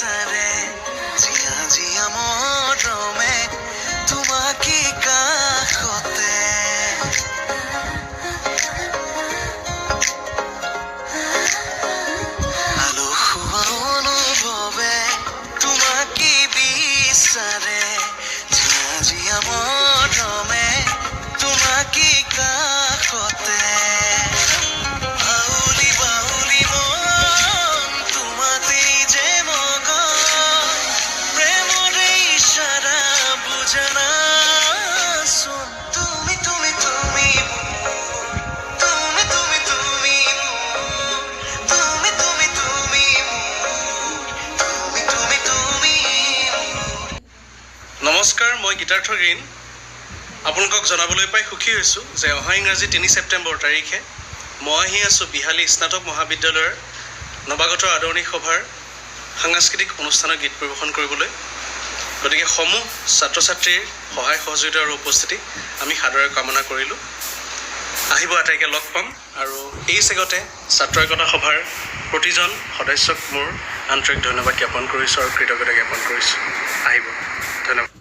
বিচাৰে জিয়া জিয়া মৰমে তোমাকে কাষতে আলসুৱা অনুভৱে তোমাকে বিচাৰে জিয়া জিয়া মৰমে তোমাকে কাষতে নমস্কাৰ, মই গীতাৰ্থ গ্ৰীণ। আপোনালোকক জনাবলৈ পাই সুখী হৈছোঁ যে অহা ইংৰাজী ৩ ছেপ্টেম্বৰ তাৰিখে মই আহি আছোঁ বিহালী স্নাতক মহাবিদ্যালয়ৰ নৱাগত আদৰণি সভাৰ সাংস্কৃতিক অনুষ্ঠানত গীত পৰিৱেশন কৰিবলৈ। গতিকে সমূহ ছাত্ৰ ছাত্ৰীৰ সহায় সহযোগিতা আৰু উপস্থিতি আমি সাদৰে কামনা কৰিলোঁ। আহিব আটাইকে লগ পাম আৰু এই চেগতে ছাত্ৰ একতা সভাৰ প্ৰতিজন সদস্যক মোৰ আন্তৰিক ধন্যবাদ জ্ঞাপন কৰিছোঁ আৰু কৃতজ্ঞতা জ্ঞাপন কৰিছোঁ। আহিব, ধন্যবাদ।